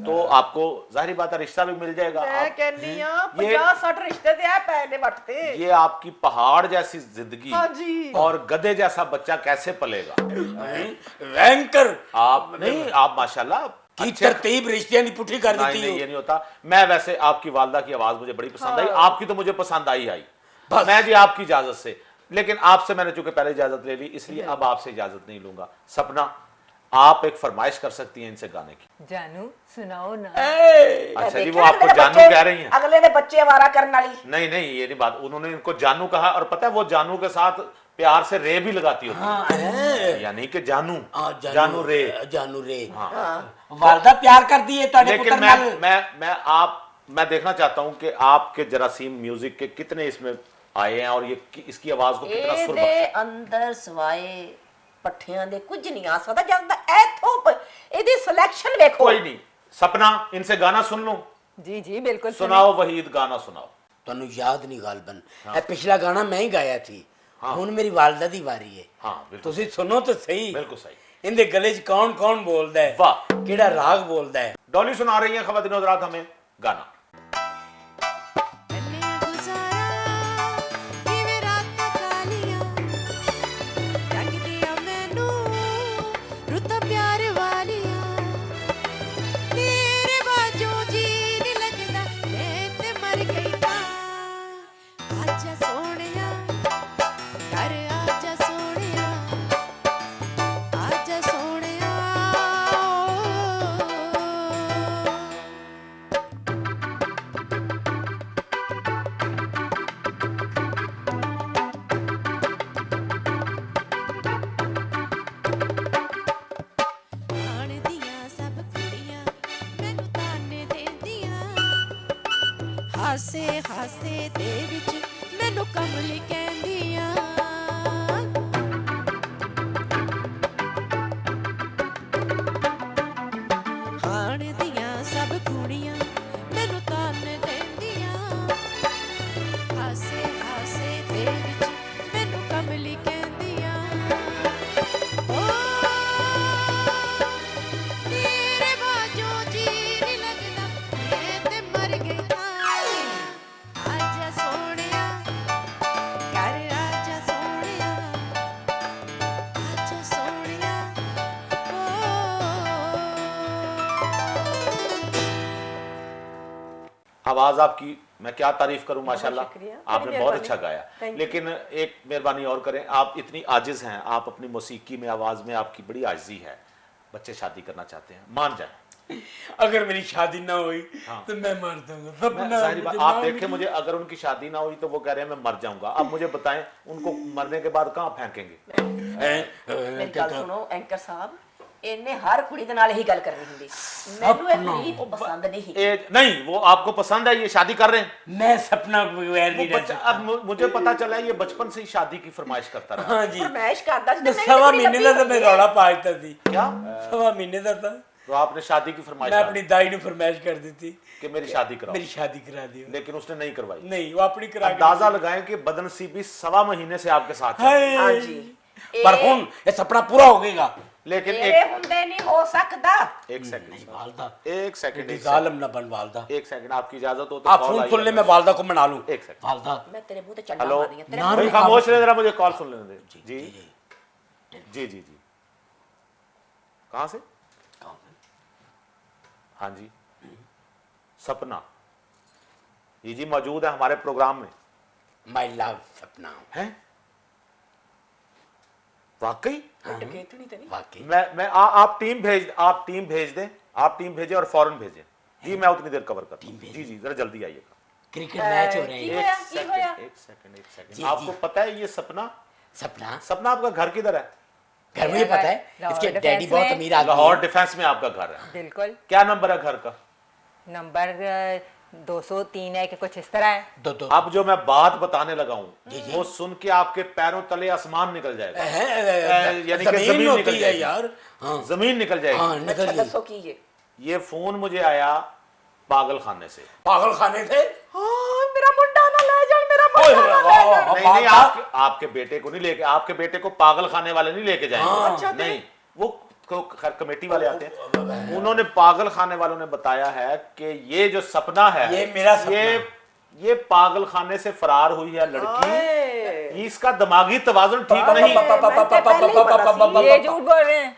तो आपको जाहिर बात है रिश्ता भी मिल जाएगा। मैं कहनी आ ये 50-60 रिश्ते ते है पैने वटते। ये आपकी पहाड़ जैसी जिंदगी हाँ जी। और गधे जैसा बच्चा कैसे पलेगा? रैंकर आप नहीं, आप माशाल्लाह की तरतीब रिश्तियां नहीं पुठी कर नहीं, देती नहीं, हो। ये नहीं होता। मैं वैसे आपकी वालदा की आवाज मुझे बड़ी पसंद आई, आपकी तो मुझे पसंद आई। बस। मैं जी आपकी इजाजत से, लेकिन आपसे मैंने चूंकि पहले इजाजत ले ली इसलिए अब आपसे इजाजत नहीं लूंगा। सपना, आप एक फरमाइश कर सकती हैं इनसे गाने की। जानू सुनाओ ना। अच्छा जी, वो आपको जानू कह रही हैं? अगले ने बच्चे आवारा करने वाली। नहीं नहीं, ये नहीं बात, उन्होंने इनको जानू कहा और पता है वो जानू के साथ प्यार से रे भी लगाती होती है, यानी कि जानू जानू रे। जानू रे हाँ। वालदा प्यार कर दी है ताने लेकिन पुत्र नाल। मैं देखना चाहता हूं कि आपके जरासीम म्यूजिक के कितने इसमें आए हैं और ये इसकी आवाज को कितना सुर बख्शा। ਇਹਦੇ ਅੰਦਰ ਸਵਾਏ ਪੱਠਿਆਂ ਦੇ ਕੁਝ ਨਹੀਂ ਆ ਸਕਦਾ ਜਦ ਐਥੋਂ ਇਹਦੀ ਸਿਲੈਕਸ਼ਨ ਵੇਖੋ। कोई नहीं, सपना इनसे गाना सुन लो। जी जी बिल्कुल सुनाओ वहीद, गाना सुनाओ। ਤੁਹਾਨੂੰ ਯਾਦ ਨਹੀਂ ਗਾਲਬਨ ਇਹ ਪਿਛਲਾ ਗਾਣਾ ਮੈਂ ਹੀ ਗਾਇਆ ਸੀ। ਹੁਣ ਮੇਰੀ ਵਾਲਦਾ ਦੀ ਵਾਰੀ ਹੈ। हाँ बिल्कुल, ਤੁਸੀਂ ਸੁਣੋ ਤਾਂ ਸਹੀ। बिल्कुल सही। ਇਹਦੇ ਗਲੇ 'ਚ ਕੌਣ ਕੌਣ ਬੋਲਦਾ ਹੈ, वाह। ਕਿਹੜਾ ਰਾਗ ਬੋਲਦਾ ਹੈ। डॉली सुना रही हैं ख़वातीन हज़रात हमें गाना। ਹਾਸੇ ਹਾਸੇ ਦੇ ਵਿੱਚ ਮੈਨੂੰ ਕਮਲੀ ਕਹਿੰਦੀਆਂ ਹਾਣ ਦੀਆਂ ਸਭ ਕੁੜੀਆਂ ਮੈਨੂੰ ਤਾਨੇ ਦਿੰਦੀਆਂ ਹਾਸੇ ਹਾਸੇ ਦੇ ਵਿੱਚ ਮੈਨੂੰ ਕਮਲੀ ਕਹਿੰਦੀਆਂ ਓ ਤੇਰੇ ਬਾਝੋਂ ਜੀ ਨਹੀਂ ਲੱਗਦਾ ਮੈਂ ਤੇ ਮਰ ਗਈ ਆਜਾ ਸੋਹਣਿਆ ਘਰ ਆਜਾ ਸੋਹਣਿਆ ਆਜਾ ਸੋਹਣਿਆ आवाज आपकी मैं क्या तारीफ करूं, माशाल्लाह शुक्रिया, आपने बड़ी बहुत मेहरबानी। अच्छा गाया। Thank you। लेकिन एक मेहरबानी और करें, आप इतनी आजिज हैं, आप अपनी मौसीकी में आवाज में आपकी बड़ी आजिजी है, बच्चे शादी करना चाहते हैं, मान जाए। अगर मेरी शादी ना हुई तो मैं मर जाऊंगा। सपना जाहिर बात, मुझे आप ना देखें मिली। मुझे अगर उनकी शादी ना हुई तो वो कह रहे हैं मैं मर जाऊंगा। अब मुझे बताएं उनको मरने के बाद कहाँ फेंकेंगे? ਮੇਰੀ ਗੱਲ ਸੁਣੋ ਐਂਕਰ ਸਾਹਿਬ, ਇਹਨੇ ਹਰ ਕੁੜੀ ਦੇ ਨਾਲ ਇਹੀ ਗੱਲ ਕਰਨੀ ਹੁੰਦੀ। ਮੈਨੂੰ ਇਹ ਕੁੜੀ ਉਹ ਪਸੰਦ ਨਹੀਂ। नहीं, वो आपको पसंद है, ये शादी कर रहे हैं। मैं सपना के बगैर वो नहीं रह बच्चा, सकता। अब मुझे पता चला है ये बचपन से ही शादी की फरमाइश करता रहा। हाँ जी, ਫਰਮਾਇਸ਼ ਕਰਦਾ ਸੀ मैं ਤੇ सवा ਕੁੜੀ महीने ਲੱਭੀ का तो मैं ਹੁੰਦੀ। रौला पाजता थी। क्या? सवा महीने का था। तो आपने शादी की फरमाइश मैं डाली अपनी दाई ने फरमाइश कर दी थी कि मेरी शादी कराओ, मेरी शादी करा दी। लेकिन उसने नहीं करवाई। नहीं, वो अपनी करा के अंदाजा लगाएं कि बदनसीबी सवा महीने से आपके साथ चल रही है। हाँ जी। पर हुन ये सपना पूरा हो गएगा। लेकिन ਇਹ ਹੁੰਦੇ ਨਹੀਂ ਹੋ सकदा। एक सेकंड, वालदा एक सेकंड, एक जालिम न बन वालदा। सेकंड, एक सेकंड, आपकी इजाजत हो तो आप कॉल फोन आई सुन ले, है। मैं वालदा को मना लूं। एक सेकंड, वालदा मैं तेरे मुंह ते चंडा हेलो, मार दियां तेरे ना- मुंह भाई खामोश रहे जरा, मुझे कॉल सुन लेने दे। जी जी जी जी, कहाँ से? हाँ जी, सपना जी जी मौजूद है हमारे प्रोग्राम में। माय लव सपना हैं? वाकई? टके इतनी तो नहीं। वाकई आप टीम भेज दें, आप टीम भेजें और फौरन भेजें जी, मैं उतनी देर कवर कर जी जी, जरा जल्दी आइएगा। क्रिकेट मैच हो रहे की हैं। होया, की होया? एक सेकंड, जी, आपको जी। पता है ये सपना सपना सपना आपका घर किधर है? घर मुझे पता है, लाहौर इसके डिफेंस डैडी बहुत में। अमीर आदमी लाहौर है। डिफेंस में आपका घर है। बिल्कुल। क्या नंबर है घर का? नंबर 203 है कि कुछ इस तरह है। दो दो अब जो मैं बात बताने लगा हूँ वो सुन के आपके पैरों तले आसमान निकल जाएगा, यानी कि जमीन जमीन होती निकल है जाएगी। यार। हाँ जमीन निकल जाएगी। हाँ निकल अच्छा गई। दसो की ये ये फोन मुझे आया पागल खाने से। पागल खाने थे? हाँ, मेरा मुंडा ना ले जान, मेरा मुंडा ना ले जान। नहीं नहीं, आपके बेटे को नहीं लेके, आपके बेटे को पागल खाने वाले नहीं लेके जाएंगे। अच्छा, नहीं, वो खैर कमेटी वाले आते हैं, उन्होंने पागल खाने वालों ने बताया है कि ये जो सपना है, ये मेरा सपना है। ये पागल खाने से फरार हुई है लड़की, इसका दिमागी तवाज़ुन ठीक नहीं। ये झूठ बोल रहे हैं,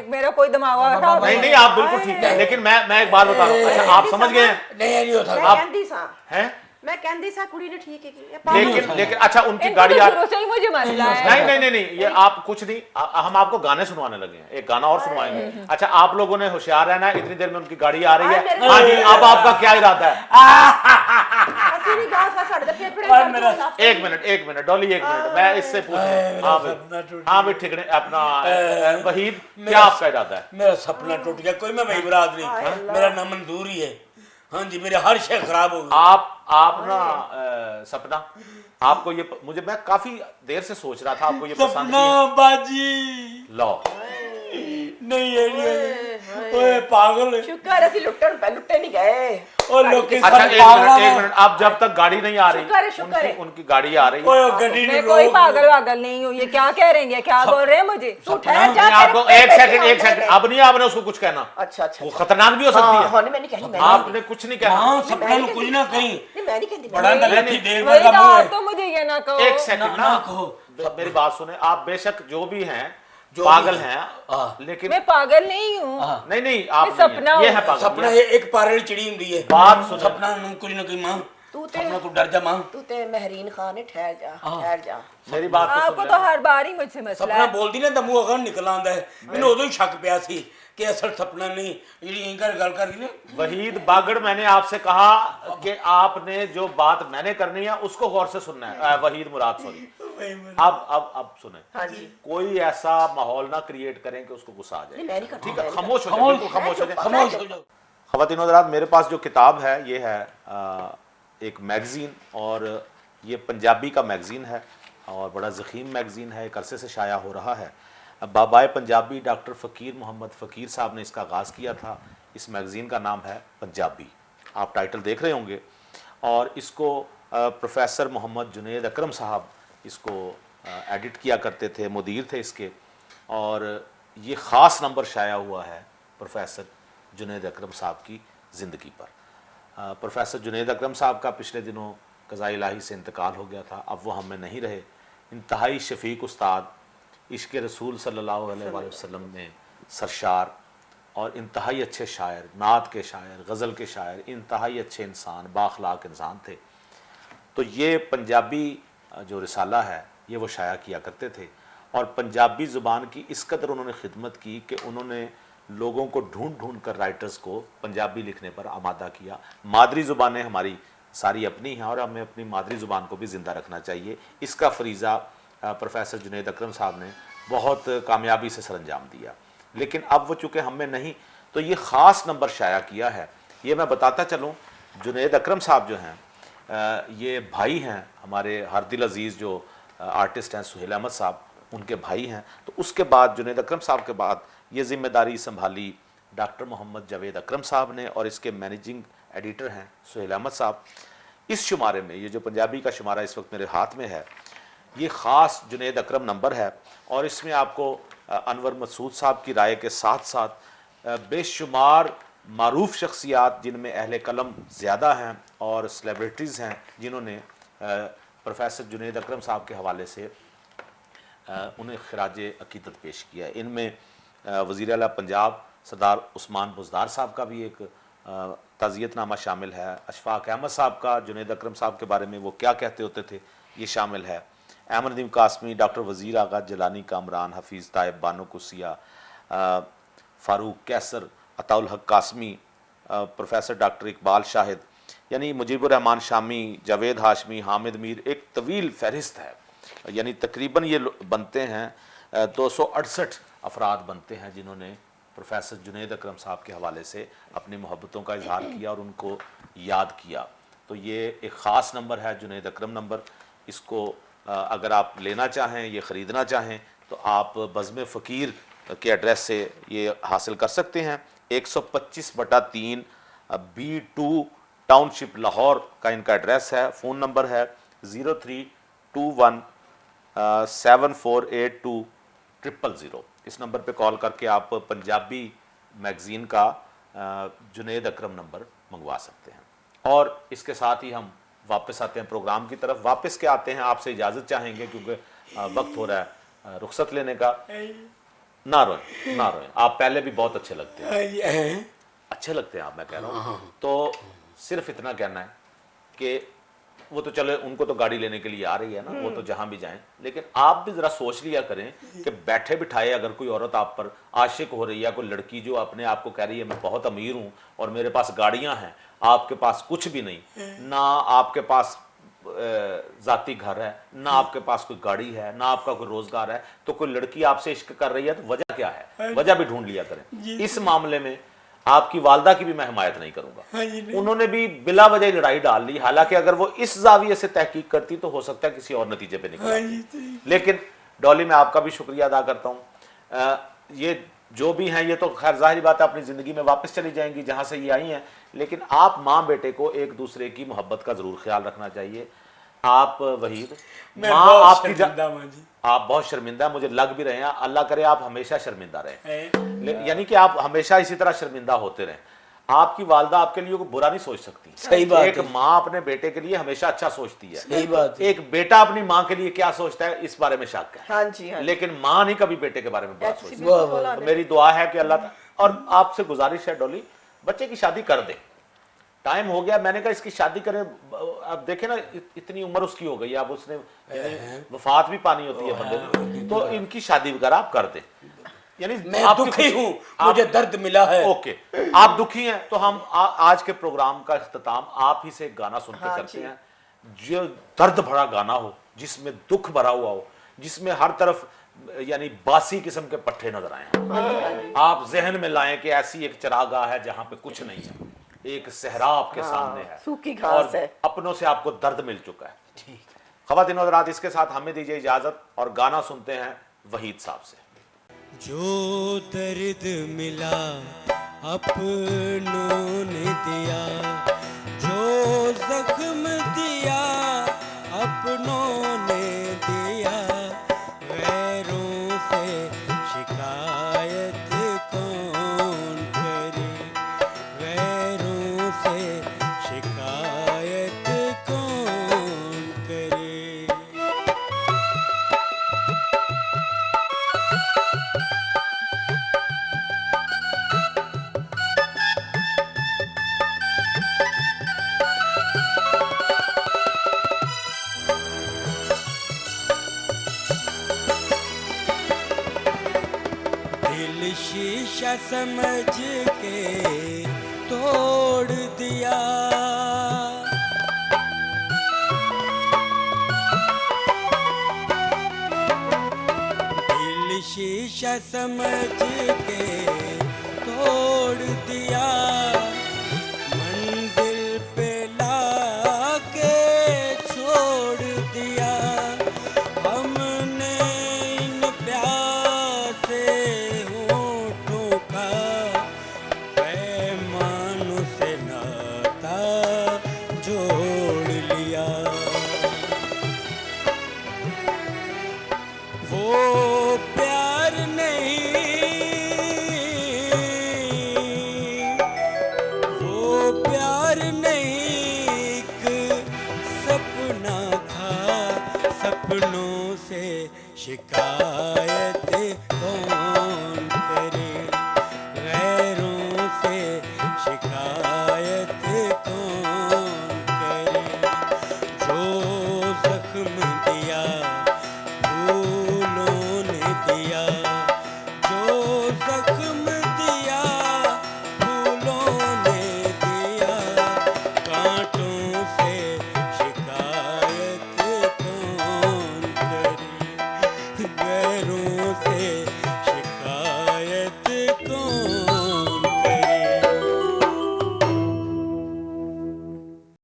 मेरा कोई दिमाग खराब नहीं नहीं, आप बिल्कुल ठीक है, लेकिन मैं एक बात बता रहा हूँ। अच्छा, आप समझ गए हैं? नहीं होता। मैं कहंदी सा, हैं? मैं कहंदी सा कुड़ी ने ठीक है की। लेकिन अच्छा, उनकी इनको गाड़ी तो आ शुरू से ही मुझे मसला है। नहीं, ये आप कुछ नहीं, हम आपको गाने सुनवाने लगे हैं, एक गाना और सुनवाएंगे। अच्छा, आप लोगों ने होशियार रहना है, इतनी देर में उनकी गाड़ी आ रही है। हाँ जी, अब आपका क्या इरादा है? ਅਸੀਂ ਨਹੀਂ ਗਾ ਸਾਡੇ ਫੇਫੜੇ और मेरा एक मिनट डॉली, एक मिनट, मैं इससे पूछूं। हाँ भाई ठिकने अपना वहीद, क्या आपका इरादा है? मेरा सपना टूट गया, कोई मैं वही मुराद नहीं, मेरा नाम मंजूर ही है। हाँ जी, मेरे हर शय खराब हो गई। आप ना सपना, आपको ये मैं काफी देर से सोच रहा था आपको ये पसंद सपना नहीं बाजी लो नहीं है, ओए पागल। ਸ਼ੁਕਰ ਅਸੀਂ ਲੁੱਟੇ ਨਹੀਂ ਗਏ। और लोग के अच्छा, साथ एक मिनट, अब जब तक गाड़ी नहीं आ रही, शुक्र है। उनकी गाड़ी आ रही है। ओए गड्डी मैं नहीं कोई रोक। पागल वागल नहीं हूँ, ये क्या कह रहे हैं, क्या बोल रहे हैं मुझे? ਤੂੰ ਠਹਿਰ ਜਾ। मैं आपको एक सेकंड, अब नहीं आपने उसको कुछ कहना, अच्छा अच्छा वो खतरनाक भी हो सकती है। हाँ, नहीं मैं नहीं कहनी, मैं आपने कुछ नहीं कहना। हाँ, सपना नु कुछ ना कहीं नहीं मैं नहीं कहती। बड़ा अंदर देर वही का तो, मुंह आप है। तो मुझे ये ना कहो। एक सेकंड ना ना कहो। मेरी बात सुने, आप बेशक जो भी हैं जो पागल भी हैं, हाँ। लेकिन मैं पागल नहीं हूँ। नहीं आप ये नहीं सपना हैं, ये हो- है पागल। सपना ये- ये एक पारल चिड़ी हुंदी है। बात सुनो। सपना नु कुछ ना कोई मां, तू ते सपना तू डर जा मां। तू ते महरीन खान है, ठहर जा। मेरी बात तो आपको सुन तो ले। हर बार ही मुझसे मसला सपना है। बोलदी ना तो मुंह अगर निकल आंदा है। मैंने उਦੋਂ ही शक पिया सी कि असल सपना नहीं, ਜਿਹੜੀ ਇੰਗਰ ਗੱਲ ਕਰ ਰਹੀ ਨੇ। वहीद बागड़, मैंने आपसे कहा कि आपने जो बात मैंने करनी है उसको गौर से सुनना है। वहीद मुराद, सॉरी। अब सुने, हाँ जी। कोई ऐसा माहौल ना क्रिएट करें कि उसको गुस्सा आ नहीं, जाए। मैं नहीं करती, ठीक है, मैं नहीं खामोश हो जाए, बिल्कुल खामोश हो जाए। खामोश हो जाओ। ख़वातीन हज़रात, मेरे पास जो किताब है ये है एक मैगज़ीन, और ये पंजाबी का मैगज़ीन है और बड़ा ज़ख़ीम मैगज़ीन है, एक अरसे से शाया हो रहा है। बाबाए पंजाबी डॉक्टर फ़कीर मोहम्मद फ़कीर साहब ने इसका आगाज़ किया था। इस मैगज़ीन का नाम है पंजाबी, आप टाइटल देख रहे होंगे। और इसको प्रोफेसर मोहम्मद जुनैद अकरम साहब इसको एडिट किया करते थे, मुदीर थे इसके। और ये ख़ास नंबर शाया हुआ है प्रोफेसर जुनैद अकरम साहब की ज़िंदगी पर। प्रोफेसर जुनैद अकरम साहब का पिछले दिनों क़ज़ा इलाही से इंतकाल हो गया था, अब वो हमें नहीं रहे। इंतहाई शफीक उस्ताद, इश्क़ रसूल सल्लल्लाहु अलैहि वसल्लम में सरशार और इंतहाई अच्छे शायर, नात के शायर, गज़ल के शायर, इंतहाई अच्छे इंसान, बाखलाक इंसान थे। तो ये पंजाबी जो रिसाला है ये वो शाया किया करते थे, और पंजाबी ज़ुबान की इस कदर उन्होंने खिदमत की कि उन्होंने लोगों को ढूंढ कर राइटर्स को पंजाबी लिखने पर आमादा किया। मादरी ज़ुबानें हमारी सारी अपनी हैं और हमें अपनी मादरी ज़ुबान को भी ज़िंदा रखना चाहिए। इसका फ़रीज़ा प्रोफेसर जुनैद अकरम साहब ने बहुत कामयाबी से सरअंजाम दिया। लेकिन अब वो चूँकि हमें नहीं, तो ये ख़ास नंबर शाया किया है। ये मैं बताता चलूँ, जुनैद अकरम साहब जो हैं ये भाई हैं हमारे हरदिल अज़ीज़ जो आर्टिस्ट हैं सुहेल अहमद साहब, उनके भाई हैं। तो उसके बाद जुनैद अकरम साहब के बाद ये ज़िम्मेदारी संभाली डॉक्टर मोहम्मद जावेद अकरम साहब ने, और इसके मैनेजिंग एडिटर हैं सुहेल अहमद साहब। इस शुमारे में, ये जो पंजाबी का शुमारा इस वक्त मेरे हाथ में है, ये ख़ास जुनैद अकरम नंबर है, और इसमें आपको अनवर मसूद साहब की राय के साथ साथ बेशुमार मारूफ शख्सियात जिनमें अहले कलम ज़्यादा हैं और सेलिब्रिटीज़ हैं जिन्होंने प्रोफेसर जुनैद अकरम साहब के हवाले से उन्हें खराज अकीदत पेश किया है। इनमें वज़ीर आला पंजाब सरदार उस्मान बुज़दार साहब का भी एक ताज़ियतनामा शामिल है। अशफाक अहमद साहब का जुनैद अकरम साहब के बारे में वो क्या कहते होते थे ये शामिल है। अहमद नदीम कासमी, डॉक्टर वज़ीर आगा जलानी कामरान, हफीज़ ताइब बानो कुसिया, फ़ारूक कैसर, अताउल हक कासमी, प्रोफेसर डॉक्टर इकबाल शाहिद, यानी मुजीबुर रहमान शामी, जावेद हाशमी, हामिद मीर, एक तवील फहरिस्त है। यानी तकरीबन ये बनते हैं 268 अफराद बनते हैं जिन्होंने प्रोफेसर जुनैद अकरम साहब के हवाले से अपनी मोहब्बतों का इजहार किया और उनको याद किया। तो ये एक ख़ास नंबर है जुनैद अकरम नंबर। इसको अगर आप लेना चाहें, ये ख़रीदना चाहें, तो आप बज़्म फ़कीर के एड्रेस से ये हासिल कर सकते हैं। 125/3 B2 टाउनशिप लाहौर का इनका एड्रेस है। फ़ोन नंबर है 0321748200। इस नंबर पे कॉल करके आप पंजाबी मैगज़ीन का जुनेद अकरम नंबर मंगवा सकते हैं। और इसके साथ ही हम वापस आते हैं प्रोग्राम की तरफ। वापस के आते हैं, आपसे इजाज़त चाहेंगे क्योंकि वक्त हो रहा है रुखसत लेने का। ना रोएं, ना रोएं, आप पहले भी बहुत अच्छे लगते हैं, अच्छे लगते हैं आप, मैं कह रहा हूँ। तो सिर्फ इतना कहना है कि वो तो चले, उनको तो गाड़ी लेने के लिए आ रही है ना, वो तो जहां भी जाएं, लेकिन आप भी जरा सोच लिया करें कि बैठे बिठाए अगर कोई औरत आप पर आशिक हो रही है, कोई लड़की जो अपने आप को कह रही है मैं बहुत अमीर हूं और मेरे पास गाड़ियां हैं, आपके पास कुछ भी नहीं, ना आपके पास जाती घर है, ना आपके पास कोई गाड़ी है, ना आपका कोई रोजगार है, तो कोई लड़की आपसे इश्क कर रही है तो वजह क्या है, वजह भी ढूंढ लिया करें। इस मामले में आपकी वालदा की भी मैं हिमायत नहीं करूंगा। उन्होंने भी बिला वजह लड़ाई डाल ली, हालांकि अगर वो इस जाविये से तहकीक करती तो हो सकता है किसी और नतीजे पे निकल। लेकिन डॉली, मैं आपका भी शुक्रिया अदा करता हूं। ये जो भी हैं ये तो खैर जाहिर बात है अपनी जिंदगी में वापस चली जाएंगी जहां से ये आई हैं, लेकिन आप माँ बेटे को एक दूसरे की मोहब्बत का जरूर ख्याल रखना चाहिए। आप वहीद, माँ आपकी आप बहुत शर्मिंदा, मुझे लग भी रहे हैं, अल्लाह करे आप हमेशा शर्मिंदा रहें, यानी कि आप हमेशा इसी तरह शर्मिंदा होते रहें। आपकी वालदा आपके लिए कोई बुरा नहीं सोच सकती। सही बात एक माँ अपने बेटे के लिए हमेशा अच्छा सोचती है। सही बात है। एक बेटा अपनी माँ के लिए क्या सोचता है इस बारे में शक है। हाँ जी, हाँ जी। लेकिन माँ नहीं कभी बेटे के बारे में बुरा सोचती। बिल्कुल। तो मेरी दुआ है कि अल्लाह, और आपसे गुजारिश है डॉली, बच्चे की शादी कर दे, टाइम हो गया। मैंने कहा इसकी शादी करें, अब देखे ना इतनी उम्र उसकी हो गई, अब उसने वफात भी पानी होती है बंदे, तो इनकी शादी वगैरह आप कर दे। यानी मैं दुखी हूं, मुझे दर्द मिला है। ओके, आप दुखी हैं तो हम आज के प्रोग्राम का इख्तिताम आप ही से एक गाना सुन के करते हैं, जो दर्द भरा गाना हो, जिसमें दुख भरा हुआ हो, जिसमें हर तरफ यानी बासी किस्म के पट्टे नजर आए। आप जहन में लाएं कि ऐसी एक चरागाह है जहां पे कुछ नहीं है, एक सहरा आपके सामने है, सूखी घास है, अपनों से आपको दर्द मिल चुका है। ख़वातीन और हज़रात, इसके साथ हमें दीजिए इजाजत और गाना सुनते हैं वहीद साहब से। जो दर्द मिला अपनों ने दिया, जो जख्म दिया अपनों ने दिया, गैरों से शिकायत कौन करे, गैरों से शिकायत कौन करे। दिल शीशा समझ के तोड़ दिया, दिल शीशा समझ के तोड़ दिया, मंजिल पे लाके छोड़ दिया, हमने इन प्यासे होठों का पैमानों से नाता जोड़ लिया। वो प्यार नहीं, वो प्यार नहीं, एक सपना था, सपनों से शिकायत कौन